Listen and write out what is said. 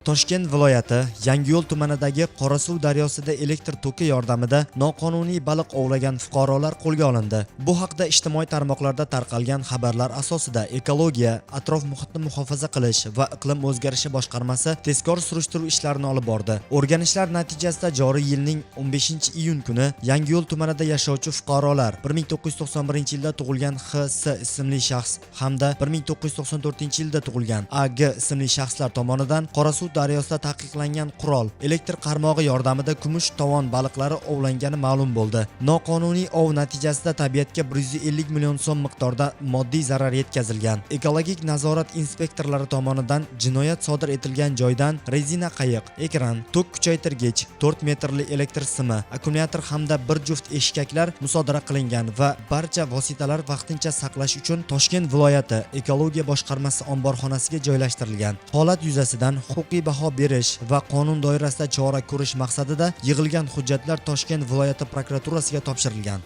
Toshkent viloyati Yangiyo'l tumanidagi Qorasuv daryosida elektr toki yordamida noqonuniy baliq ovlagan fuqarolar qo'lga olindi. Bu haqda ijtimoiy tarmoqlarda tarqalgan xabarlar asosida Ekologiya, atrof muhitni muhofaza qilish va iqlim o'zgarishi boshqarmasi tezkor surishtiruv ishlarini olib bordi. O'rganishlar natijasida joriy yilning 15-iyun kuni Yangiyo'l tumanida yashovchi fuqarolar 1991-yilda tug'ilgan X.S. ismli shaxs hamda 1994-yilda tug'ilgan A.G. ismli shaxslar tomonidan Qorasuv daryosida taqiqlangan qurol elektr qarmog'i yordamida kumush tovon baliqlari ovlangani ma'lum bo'ldi. Noqonuniy ov natijasida tabiatga 150 million so'm miqdorda moddiy zarar yetkazilgan. Ekologik nazorat inspektorlari tomonidan jinoyat sodir etilgan joydan rezina qayiq, ekran, tok kuchaytirgich, 4 metrli elektr simi, akkumulyator hamda bir juft eshkaklar musodara qilingan va barcha vositalar vaqtincha saqlash uchun Toshkent viloyati Ekologiya boshqarmasi omborxonasiga joylashtirilgan. Holat yuzasidan huquqiy baho berish va qonun doirasida chora ko'rish maqsadida yig'ilgan hujjatlar Toshkent viloyati prokuraturasiga topshirilgan.